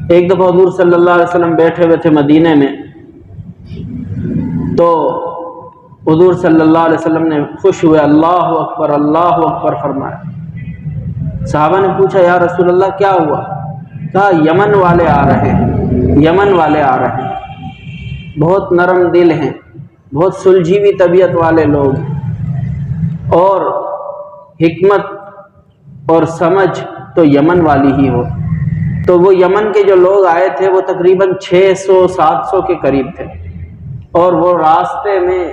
ایک دفعہ حضور صلی اللہ علیہ وسلم بیٹھے ہوئے تھے مدینے میں، تو حضور صلی اللہ علیہ وسلم نے خوش ہوئے اللہ اکبر فرمایا۔ صحابہ نے پوچھا یا رسول اللہ کیا ہوا؟ کہا یمن والے آ رہے ہیں، یمن والے آ رہے ہیں، بہت نرم دل ہیں، بہت سلجھی ہوئی طبیعت والے لوگ ہیں، اور حکمت اور سمجھ تو یمن والی ہی ہو۔ تو وہ یمن کے جو لوگ آئے تھے وہ تقریباً 600-700 کے قریب تھے، اور وہ راستے میں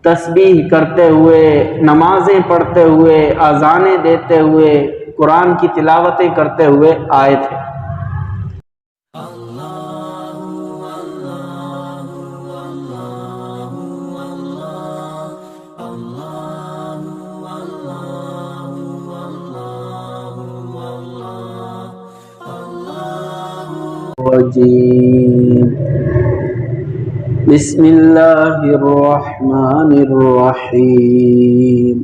تسبیح کرتے ہوئے، نمازیں پڑھتے ہوئے، اذانیں دیتے ہوئے، قرآن کی تلاوتیں کرتے ہوئے آئے تھے۔ بسم اللہ الرحمن الرحیم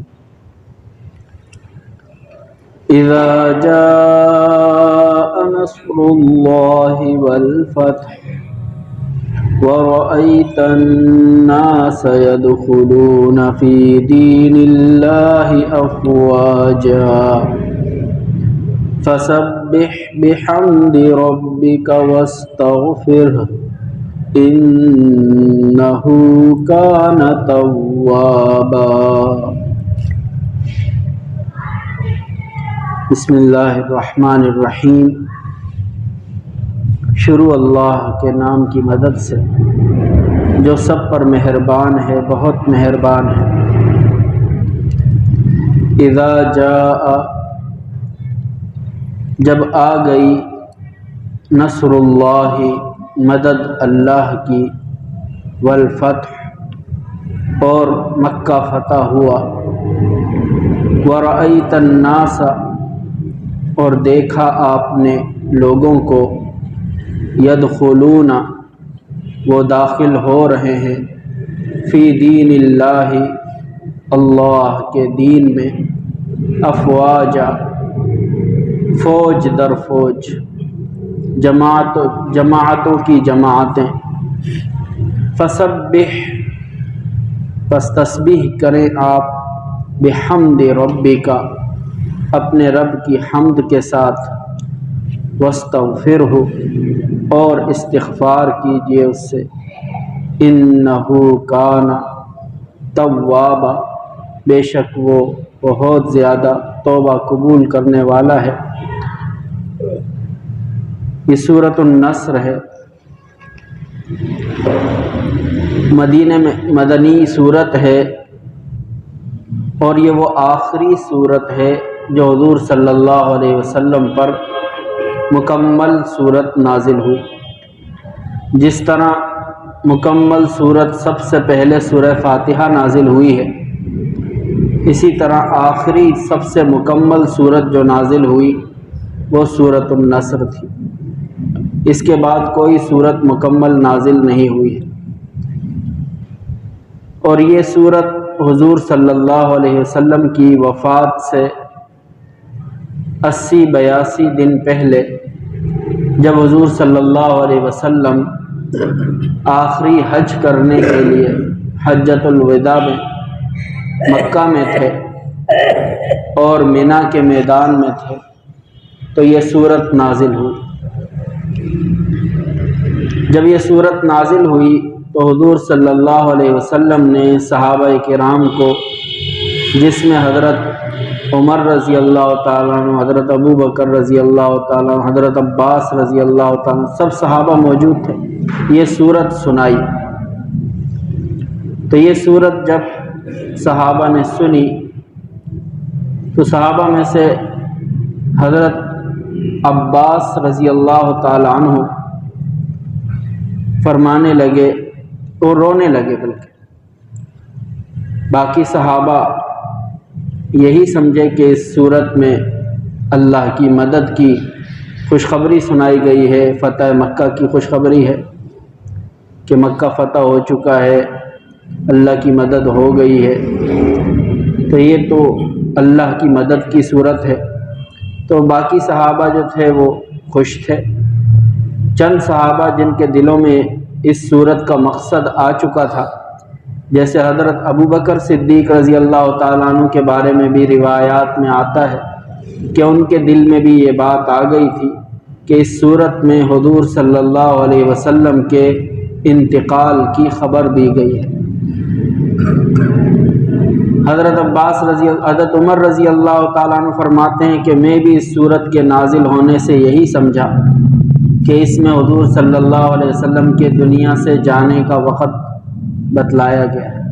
اذا جاء نصر اللہ والفتح ورأيت الناس يدخلون في دين الله أفواجا فسبح بحمد ربك واستغفره إنه كان توابا۔ بسم اللہ الرحمن الرحیم، شروع اللہ کے نام کی مدد سے جو سب پر مہربان ہے، بہت مہربان ہے۔ اذا جاء، جب آ گئی، نصر اللہ، مدد اللہ کی، والفتح، اور مکہ فتح ہوا، ورأیت الناس، اور دیکھا آپ نے لوگوں کو، یدخلون، وہ داخل ہو رہے ہیں، فی دین اللہ، اللہ کے دین میں، افواجا، فوج در فوج، جماعتوں کی جماعتیں۔ فسبح، پس تسبیح کریں آپ، بحمد ربک، اپنے رب کی حمد کے ساتھ، واستغفرہ، اور استغفار کیجئے اس سے، انہ کان توابا، بے شک وہ بہت زیادہ توبہ قبول کرنے والا ہے۔ یہ سورۃ النصر ہے، مدینہ میں مدنی صورت ہے، اور یہ وہ آخری صورت ہے جو حضور صلی اللہ علیہ وسلم پر مکمل صورت نازل ہوئی۔ جس طرح مکمل صورت سب سے پہلے سورہ فاتحہ نازل ہوئی ہے، اسی طرح آخری سب سے مکمل صورت جو نازل ہوئی وہ سورۃ النصر تھی۔ اس کے بعد کوئی صورت مکمل نازل نہیں ہوئی ہے، اور یہ صورت حضور صلی اللہ علیہ وسلم کی وفات سے 80-82 دن پہلے، جب حضور صلی اللہ علیہ وسلم آخری حج کرنے کے لیے حجۃ الوداع میں مکہ میں تھے اور مینا کے میدان میں تھے، تو یہ صورت نازل ہوئی۔ جب یہ صورت نازل ہوئی تو حضور صلی اللہ علیہ وسلم نے صحابہ کرام کو، جس میں حضرت عمر رضی اللہ تعالیٰ عنہ، حضرت ابو بکر رضی اللہ تعالیٰ عنہ، حضرت عباس رضی اللہ تعالیٰ عنہ، سب صحابہ موجود تھے، یہ صورت سنائی۔ تو یہ صورت جب صحابہ نے سنی تو صحابہ میں سے حضرت عباس رضی اللہ تعالیٰ عنہ فرمانے لگے اور رونے لگے، بلکہ باقی صحابہ یہی سمجھے کہ اس صورت میں اللہ کی مدد کی خوشخبری سنائی گئی ہے، فتح مکہ کی خوشخبری ہے کہ مکہ فتح ہو چکا ہے، اللہ کی مدد ہو گئی ہے، تو یہ تو اللہ کی مدد کی صورت ہے۔ تو باقی صحابہ جو تھے وہ خوش تھے، چند صحابہ جن کے دلوں میں اس صورت کا مقصد آ چکا تھا، جیسے حضرت ابو بکر صدیق رضی اللہ تعالیٰ عنہ کے بارے میں بھی روایات میں آتا ہے کہ ان کے دل میں بھی یہ بات آ گئی تھی کہ اس صورت میں حضور صلی اللہ علیہ وسلم کے انتقال کی خبر دی گئی ہے۔ حضرت عمر رضی اللہ تعالیٰ عنہ فرماتے ہیں کہ میں بھی اس صورت کے نازل ہونے سے یہی سمجھا کہ اس میں حضور صلی اللہ علیہ وسلم کے دنیا سے جانے کا وقت بتلایا گیا ہے۔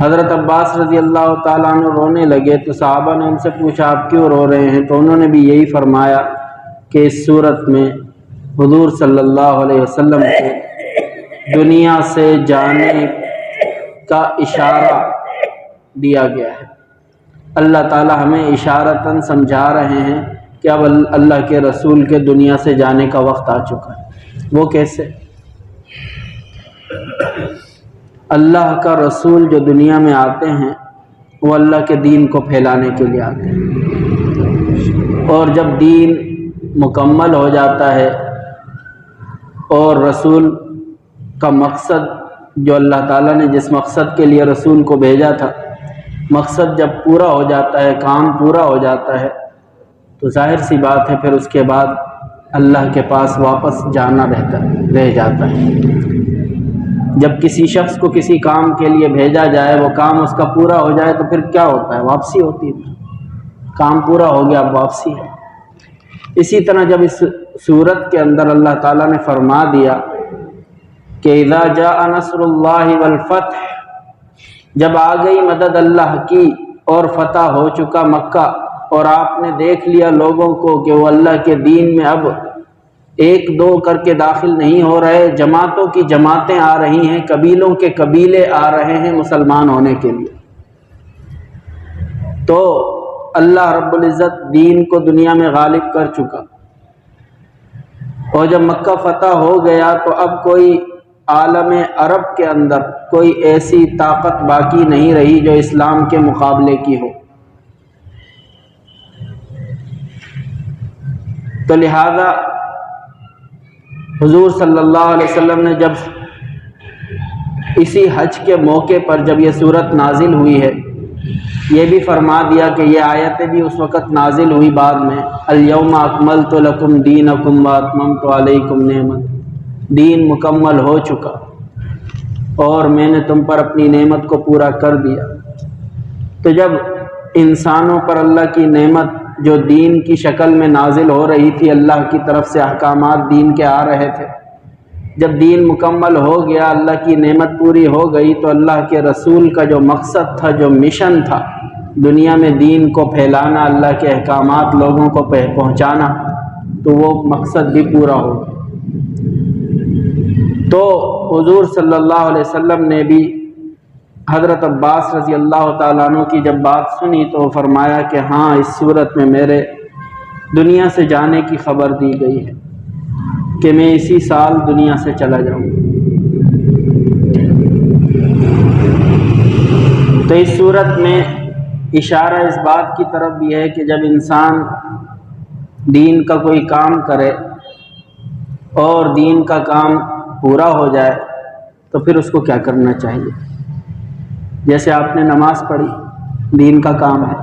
حضرت عباس رضی اللہ تعالیٰ عنہ رونے لگے تو صحابہ نے ان سے پوچھا آپ کیوں رو رہے ہیں؟ تو انہوں نے بھی یہی فرمایا کہ اس صورت میں حضور صلی اللہ علیہ وسلم کے دنیا سے جانے کا اشارہ دیا گیا ہے۔ اللہ تعالیٰ ہمیں اشارتاً سمجھا رہے ہیں کہ اب اللہ کے رسول کے دنیا سے جانے کا وقت آ چکا ہے۔ وہ کیسے؟ اللہ کا رسول جو دنیا میں آتے ہیں وہ اللہ کے دین کو پھیلانے کے لیے آتے ہیں، اور جب دین مکمل ہو جاتا ہے اور رسول کا مقصد جو اللہ تعالیٰ نے جس مقصد کے لیے رسول کو بھیجا تھا، مقصد جب پورا ہو جاتا ہے، کام پورا ہو جاتا ہے، تو ظاہر سی بات ہے پھر اس کے بعد اللہ کے پاس واپس جانا رہ جاتا ہے۔ جب کسی شخص کو کسی کام کے لیے بھیجا جائے، وہ کام اس کا پورا ہو جائے تو پھر کیا ہوتا ہے؟ واپسی ہوتی ہے۔ کام پورا ہو گیا، اب واپسی ہے۔ اسی طرح جب اس صورت کے اندر اللہ تعالیٰ نے فرما دیا کہ اذا جاء نصر اللہ والفتح، جب آ گئی مدد اللہ کی اور فتح ہو چکا مکہ، اور آپ نے دیکھ لیا لوگوں کو کہ وہ اللہ کے دین میں اب ایک دو کر کے داخل نہیں ہو رہے، جماعتوں کی جماعتیں آ رہی ہیں، قبیلوں کے قبیلے آ رہے ہیں مسلمان ہونے کے لیے، تو اللہ رب العزت دین کو دنیا میں غالب کر چکا، اور جب مکہ فتح ہو گیا تو اب کوئی عالم عرب کے اندر کوئی ایسی طاقت باقی نہیں رہی جو اسلام کے مقابلے کی ہو۔ تو لہذا حضور صلی اللہ علیہ وسلم نے جب اسی حج کے موقع پر جب یہ صورت نازل ہوئی ہے، یہ بھی فرما دیا کہ یہ آیتیں بھی اس وقت نازل ہوئی بعد میں، الیوم اکملت لکم دینکم واتممت علیکم نعمتی، دین مکمل ہو چکا اور میں نے تم پر اپنی نعمت کو پورا کر دیا۔ تو جب انسانوں پر اللہ کی نعمت جو دین کی شکل میں نازل ہو رہی تھی، اللہ کی طرف سے احکامات دین کے آ رہے تھے، جب دین مکمل ہو گیا، اللہ کی نعمت پوری ہو گئی، تو اللہ کے رسول کا جو مقصد تھا، جو مشن تھا دنیا میں دین کو پھیلانا، اللہ کے احکامات لوگوں کو پہنچانا، تو وہ مقصد بھی پورا ہو گیا۔ تو حضور صلی اللہ علیہ وسلم نے بھی حضرت عباس رضی اللہ تعالیٰ عنہ کی جب بات سنی تو فرمایا کہ ہاں، اس صورت میں میرے دنیا سے جانے کی خبر دی گئی ہے کہ میں اسی سال دنیا سے چلا جاؤں۔ تو اس صورت میں اشارہ اس بات کی طرف بھی ہے کہ جب انسان دین کا کوئی کام کرے اور دین کا کام پورا ہو جائے تو پھر اس کو کیا کرنا چاہیے۔ جیسے آپ نے نماز پڑھی، دین کا کام ہے،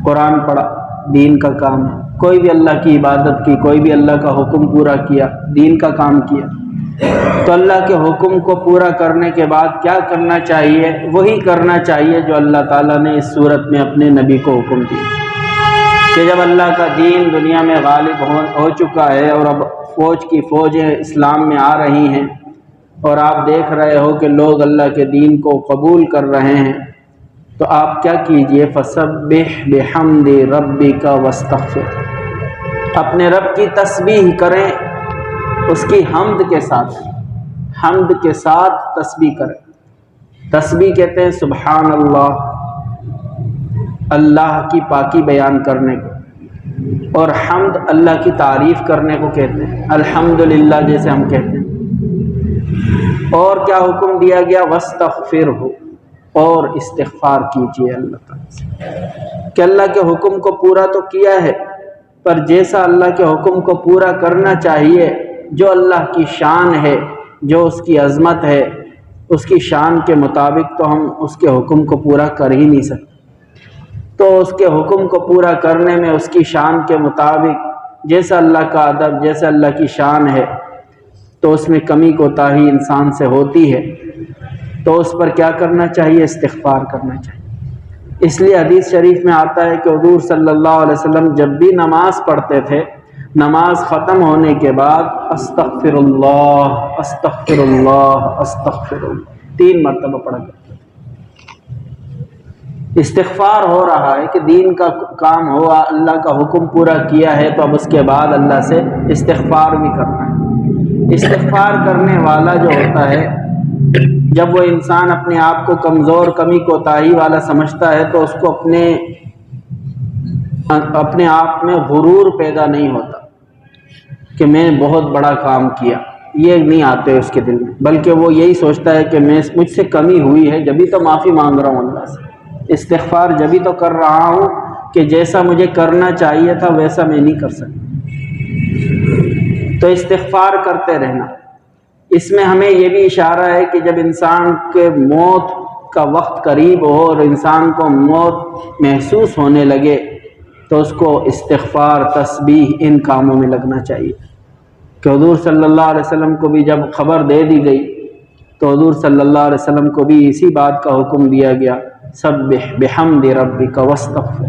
قرآن پڑھا، دین کا کام ہے، کوئی بھی اللہ کی عبادت کی، کوئی بھی اللہ کا حکم پورا کیا، دین کا کام کیا، تو اللہ کے حکم کو پورا کرنے کے بعد کیا کرنا چاہیے؟ وہی کرنا چاہیے جو اللہ تعالیٰ نے اس صورت میں اپنے نبی کو حکم دیا کہ جب اللہ کا دین دنیا میں غالب ہو چکا ہے اور اب فوج کی فوجیں اسلام میں آ رہی ہیں اور آپ دیکھ رہے ہو کہ لوگ اللہ کے دین کو قبول کر رہے ہیں، تو آپ کیا کیجئے؟ فَسَبِّحْ بِحَمْدِ رَبِّكَ وَاسْتَغْفِرْ، اپنے رب کی تسبیح کریں، اس کی حمد کے ساتھ تسبیح کریں۔ تسبیح کہتے ہیں سبحان اللہ، اللہ کی پاکی بیان کرنے کو، اور حمد اللہ کی تعریف کرنے کو کہتے ہیں، الحمدللہ جیسے ہم کہتے ہیں۔ اور کیا حکم دیا گیا؟ وَاسْتَغْفِرْهُ، اور استغفار کیجیے اللہ تعالیٰ سے کہ اللہ کے حکم کو پورا تو کیا ہے، پر جیسا اللہ کے حکم کو پورا کرنا چاہیے، جو اللہ کی شان ہے، جو اس کی عظمت ہے، اس کی شان کے مطابق تو ہم اس کے حکم کو پورا کر ہی نہیں سکتے۔ تو اس کے حکم کو پورا کرنے میں اس کی شان کے مطابق جیسا اللہ کا ادب، جیسا اللہ کی شان ہے، تو اس میں کمی کوتاہی انسان سے ہوتی ہے، تو اس پر کیا کرنا چاہیے؟ استغفار کرنا چاہیے۔ اس لیے حدیث شریف میں آتا ہے کہ حضور صلی اللہ علیہ وسلم جب بھی نماز پڑھتے تھے، نماز ختم ہونے کے بعد استغفر اللہ استغفر اللہ استغفر اللہ 3 مرتبہ پڑھا کرتے تھے۔ استغفار ہو رہا ہے کہ دین کا کام ہوا، اللہ کا حکم پورا کیا ہے، تو اب اس کے بعد اللہ سے استغفار بھی کرنا ہے۔ استغفار کرنے والا جو ہوتا ہے، جب وہ انسان اپنے آپ کو کمزور، کمی کوتاہی والا سمجھتا ہے، تو اس کو اپنے آپ میں غرور پیدا نہیں ہوتا کہ میں بہت بڑا کام کیا، یہ نہیں آتے اس کے دل میں، بلکہ وہ یہی سوچتا ہے کہ مجھ سے کمی ہوئی ہے، جبھی تو معافی مانگ رہا ہوں اللہ سے، استغفار جبھی تو کر رہا ہوں کہ جیسا مجھے کرنا چاہیے تھا ویسا میں نہیں کر سکتا۔ تو استغفار کرتے رہنا۔ اس میں ہمیں یہ بھی اشارہ ہے کہ جب انسان کے موت کا وقت قریب ہو اور انسان کو موت محسوس ہونے لگے، تو اس کو استغفار، تسبیح، ان کاموں میں لگنا چاہیے۔ کہ حضور صلی اللہ علیہ وسلم کو بھی جب خبر دے دی گئی، تو حضور صلی اللہ علیہ وسلم کو بھی اسی بات کا حکم دیا گیا، سبح بحمد ربک واستغفر،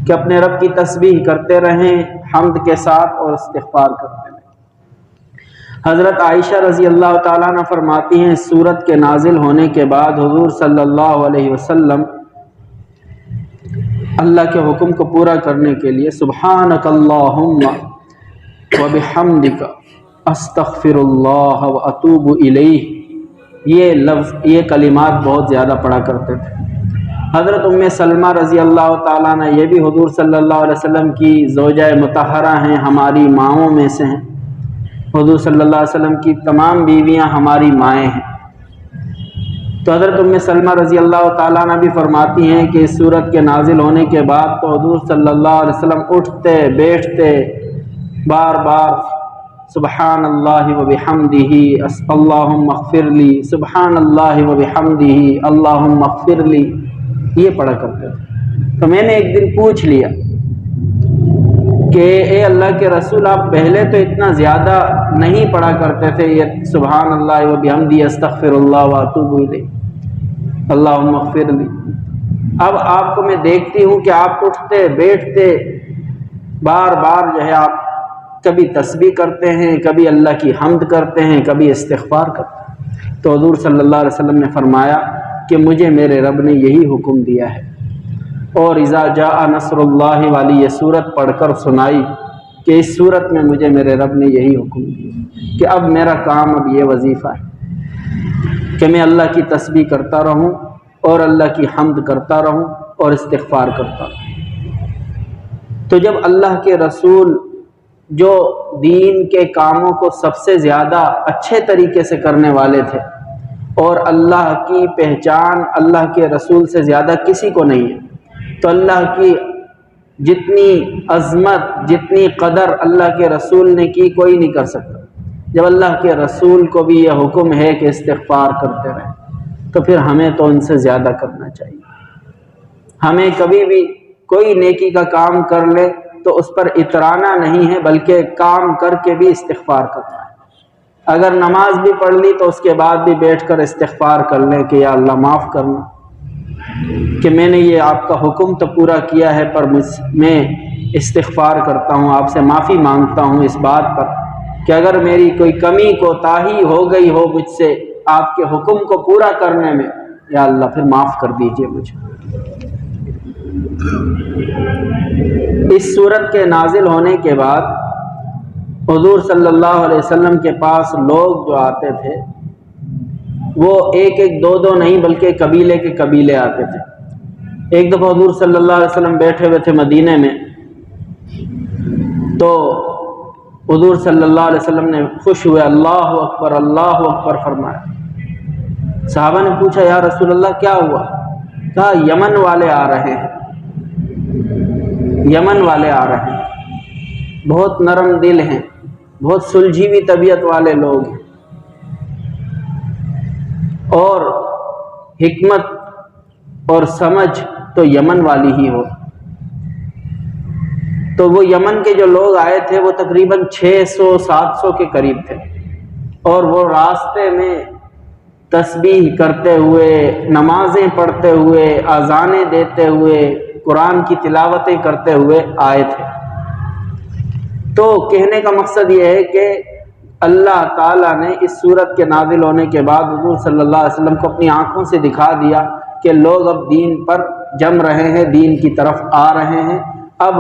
کہ اپنے رب کی تسبیح کرتے رہیں حمد کے ساتھ اور استغفار کرتے رہیں۔ حضرت عائشہ رضی اللہ تعالیٰ عنہ فرماتی ہیں، سورت کے نازل ہونے کے بعد حضور صلی اللہ علیہ وسلم اللہ کے حکم کو پورا کرنے کے لیے سبحانک اللہم وبحمدک استغفر اللہ واتوب الیہ، یہ کلمات بہت زیادہ پڑھا کرتے تھے۔ حضرت ام سلمہ رضی اللہ تعالیٰ عنہ، یہ بھی حضور صلی اللہ علیہ وسلم کی زوجہ مطہرہ ہیں، ہماری ماؤں میں سے ہیں۔ حضور صلی اللہ علیہ وسلم کی تمام بیویاں ہماری مائیں ہیں۔ تو حضرت ام سلمہ رضی اللہ تعالیٰ عنہ بھی فرماتی ہیں کہ اس سورت کے نازل ہونے کے بعد تو حضور صلی اللہ علیہ وسلم اٹھتے بیٹھتے بار بار سبحان اللہ وبحمدہ اللہم اغفر لی، سبحان اللہ وبحمدہ اللہم اغفر لی، یہ پڑھا کرتے تھے۔ تو میں نے ایک دن پوچھ لیا کہ اے اللہ کے رسول، آپ پہلے تو اتنا زیادہ نہیں پڑھا کرتے تھے یہ سبحان اللہ وبحمدہ استغفر اللہ واتوب الیہ اللہم اغفر لی، اب آپ کو میں دیکھتی ہوں کہ آپ اٹھتے بیٹھتے بار بار جو ہے آپ کبھی تسبیح کرتے ہیں، کبھی اللہ کی حمد کرتے ہیں، کبھی استغفار کرتے ہیں۔ تو حضور صلی اللہ علیہ وسلم نے فرمایا کہ مجھے میرے رب نے یہی حکم دیا ہے، اور اذا جاء نصر اللہ والی یہ صورت پڑھ کر سنائی کہ اس صورت میں مجھے میرے رب نے یہی حکم دیا کہ اب میرا کام، اب یہ وظیفہ ہے کہ میں اللہ کی تسبیح کرتا رہوں اور اللہ کی حمد کرتا رہوں اور استغفار کرتا رہوں۔ تو جب اللہ کے رسول جو دین کے کاموں کو سب سے زیادہ اچھے طریقے سے کرنے والے تھے، اور اللہ کی پہچان اللہ کے رسول سے زیادہ کسی کو نہیں ہے، تو اللہ کی جتنی عظمت، جتنی قدر اللہ کے رسول نے کی کوئی نہیں کر سکتا۔ جب اللہ کے رسول کو بھی یہ حکم ہے کہ استغفار کرتے رہیں، تو پھر ہمیں تو ان سے زیادہ کرنا چاہیے۔ ہمیں کبھی بھی کوئی نیکی کا کام کر لے تو اس پر اترانا نہیں ہے، بلکہ کام کر کے بھی استغفار کرنا ہے۔ اگر نماز بھی پڑھ لی تو اس کے بعد بھی بیٹھ کر استغفار کر لیں کہ یا اللہ معاف کرنا کہ میں نے یہ آپ کا حکم تو پورا کیا ہے، پر میں استغفار کرتا ہوں، آپ سے معافی مانگتا ہوں اس بات پر کہ اگر میری کوئی کمی کوتاہی ہو گئی ہو مجھ سے آپ کے حکم کو پورا کرنے میں، یا اللہ پھر معاف کر دیجئے مجھے۔ اس صورت کے نازل ہونے کے بعد حضور صلی اللہ علیہ وسلم کے پاس لوگ جو آتے تھے وہ ایک ایک دو دو نہیں بلکہ قبیلے کے قبیلے آتے تھے۔ ایک دفعہ حضور صلی اللہ علیہ وسلم بیٹھے ہوئے تھے مدینے میں، تو حضور صلی اللہ علیہ وسلم نے خوش ہوئے اللہ اکبر فرمایا۔ صحابہ نے پوچھا یا رسول اللہ کیا ہوا؟ کہا یمن والے آ رہے ہیں، یمن والے آ رہے ہیں۔ بہت نرم دل ہیں، بہت سلجھی ہوئی طبیعت والے لوگ ہیں، اور حکمت اور سمجھ تو یمن والی ہی ہو۔ تو وہ یمن کے جو لوگ آئے تھے وہ تقریباً 600-700 کے قریب تھے، اور وہ راستے میں تسبیح کرتے ہوئے، نمازیں پڑھتے ہوئے، اذانیں دیتے ہوئے، قرآن کی تلاوتیں کرتے ہوئے آئے تھے۔ تو کہنے کا مقصد یہ ہے کہ اللہ تعالیٰ نے اس صورت کے نازل ہونے کے بعد حضور صلی اللہ علیہ وسلم کو اپنی آنکھوں سے دکھا دیا کہ لوگ اب دین پر جم رہے ہیں، دین کی طرف آ رہے ہیں۔ اب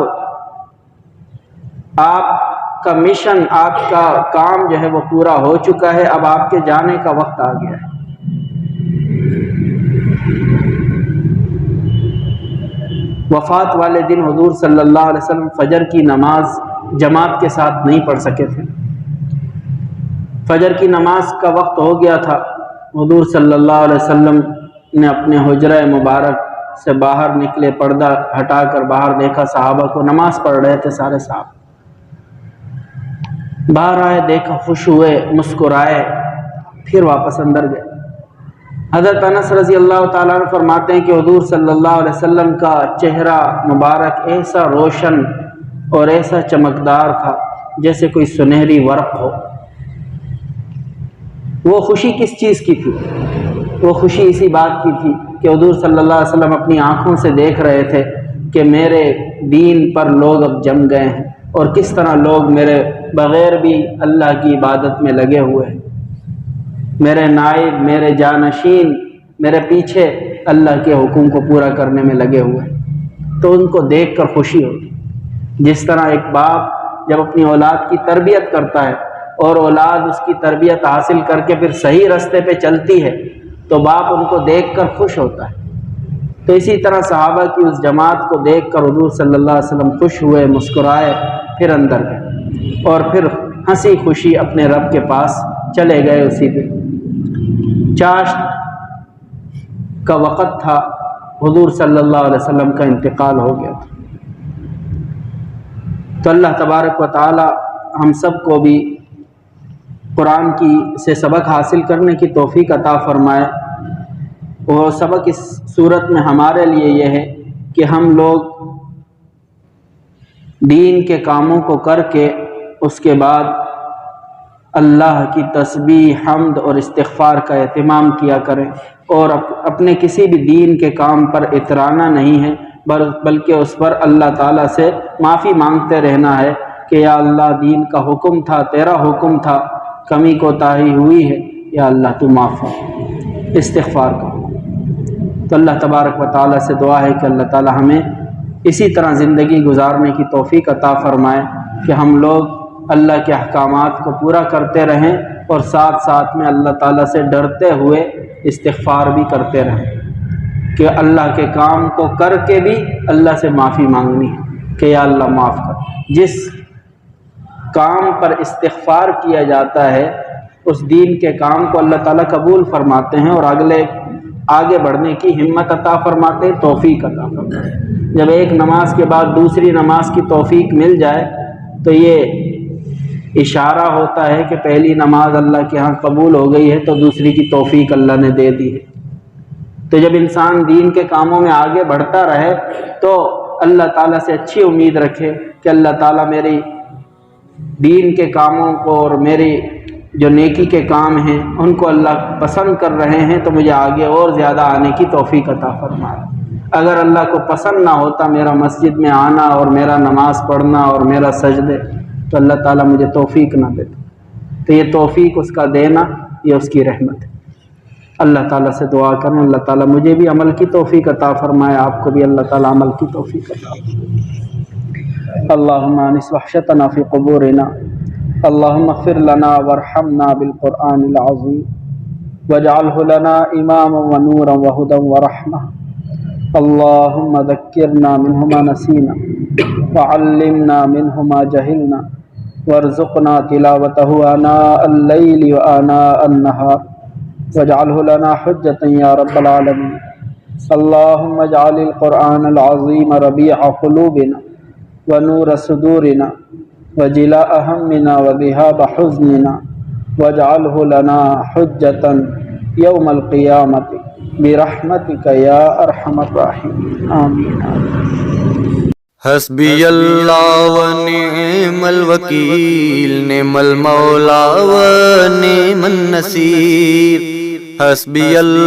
آپ کا مشن، آپ کا کام جو ہے وہ پورا ہو چکا ہے، اب آپ کے جانے کا وقت آ گیا ہے۔ وفات والے دن حضور صلی اللہ علیہ وسلم فجر کی نماز جماعت کے ساتھ نہیں پڑھ سکے تھے۔ فجر کی نماز کا وقت ہو گیا تھا، حضور صلی اللہ علیہ وسلم نے اپنے حجرہ مبارک سے باہر نکلے، پردہ ہٹا کر باہر دیکھا، صحابہ کو نماز پڑھ رہے تھے، سارے صحابہ باہر آئے، دیکھا، خوش ہوئے، مسکرائے، پھر واپس اندر گئے۔ حضرت انس رضی اللہ تعالیٰ عنہ فرماتے ہیں کہ حضور صلی اللہ علیہ وسلم کا چہرہ مبارک ایسا روشن اور ایسا چمکدار تھا جیسے کوئی سنہری ورق ہو۔ وہ خوشی کس چیز کی تھی؟ وہ خوشی اسی بات کی تھی کہ حضور صلی اللہ علیہ وسلم اپنی آنکھوں سے دیکھ رہے تھے کہ میرے دین پر لوگ اب جم گئے ہیں، اور کس طرح لوگ میرے بغیر بھی اللہ کی عبادت میں لگے ہوئے ہیں، میرے نائب، میرے جانشین میرے پیچھے اللہ کے حکم کو پورا کرنے میں لگے ہوئے ہیں۔ تو ان کو دیکھ کر خوشی ہوتی، جس طرح ایک باپ جب اپنی اولاد کی تربیت کرتا ہے اور اولاد اس کی تربیت حاصل کر کے پھر صحیح راستے پہ چلتی ہے تو باپ ان کو دیکھ کر خوش ہوتا ہے۔ تو اسی طرح صحابہ کی اس جماعت کو دیکھ کر حضور صلی اللہ علیہ وسلم خوش ہوئے، مسکرائے، پھر اندر گئے، اور پھر ہنسی خوشی اپنے رب کے پاس چلے گئے۔ اسی دن چاشت کا وقت تھا، حضور صلی اللہ علیہ وسلم کا انتقال ہو گیا تھا۔ تو اللہ تبارک و تعالی ہم سب کو بھی قرآن کی سے سبق حاصل کرنے کی توفیق عطا فرمائے۔ وہ سبق اس صورت میں ہمارے لیے یہ ہے کہ ہم لوگ دین کے کاموں کو کر کے اس کے بعد اللہ کی تسبیح، حمد اور استغفار کا اہتمام کیا کریں، اور اپنے کسی بھی دین کے کام پر اترانا نہیں ہے، بلکہ اس پر اللہ تعالیٰ سے معافی مانگتے رہنا ہے کہ یا اللہ دین کا حکم تھا، تیرا حکم تھا، کمی کوتاہی ہوئی ہے، یا اللہ تو معاف فرما۔ استغفار کرو۔ تو اللہ تبارک و تعالیٰ سے دعا ہے کہ اللہ تعالیٰ ہمیں اسی طرح زندگی گزارنے کی توفیق عطا فرمائے کہ ہم لوگ اللہ کے احکامات کو پورا کرتے رہیں، اور ساتھ ساتھ میں اللہ تعالیٰ سے ڈرتے ہوئے استغفار بھی کرتے رہیں کہ اللہ کے کام کو کر کے بھی اللہ سے معافی مانگنی ہے کہ یا اللہ معاف کر۔ جس کام پر استغفار کیا جاتا ہے اس دین کے کام کو اللہ تعالیٰ قبول فرماتے ہیں، اور آگے بڑھنے کی ہمت عطا فرماتے ہیں، توفیق عطا فرماتے ہیں۔ جب ایک نماز کے بعد دوسری نماز کی توفیق مل جائے تو یہ اشارہ ہوتا ہے کہ پہلی نماز اللہ کے ہاں قبول ہو گئی ہے، تو دوسری کی توفیق اللہ نے دے دی ہے۔ تو جب انسان دین کے کاموں میں آگے بڑھتا رہے تو اللہ تعالیٰ سے اچھی امید رکھے کہ اللہ تعالیٰ میری دین کے کاموں کو اور میری جو نیکی کے کام ہیں ان کو اللہ پسند کر رہے ہیں، تو مجھے آگے اور زیادہ آنے کی توفیق عطا فرمائے۔ اگر اللہ کو پسند نہ ہوتا میرا مسجد میں آنا اور میرا نماز پڑھنا اور میرا سجدے، تو اللہ تعالیٰ مجھے توفیق نہ دیتا۔ تو یہ توفیق اس کا دینا، یہ اس کی رحمت ہے۔ اللہ تعالیٰ سے دعا کریں اللہ تعالیٰ مجھے بھی عمل کی توفیق عطا فرمائے، آپ کو بھی اللہ تعالیٰ عمل کی توفیق عطا فرمائے۔ اللہم آنس وحشتنا فی قبورنا، اللہم اغفر لنا وارحمنا بالقرآن العظیم واجعلہ لنا اماما ونورا وہدا ورحمہ۔ اللہم ذکرنا منہ ما نسینا وعلمنا منہ ما جہلنا وارزقنا تلاوتہ آناء اللیل وآناء النہار واجعلہ لنا حجتا یا رب العالمین۔ اللہم اجعل القرآن العظیم ربیع قلوبنا ونور صدورنا وجلاء همنا وذهاب حزننا واجعله لنا حجة يوم القيامة برحمتك يا أرحم الراحمين آمين حسبی اللہ و نعم الوکیل، نعم المولا و نعم النصیر، حسبی اللہ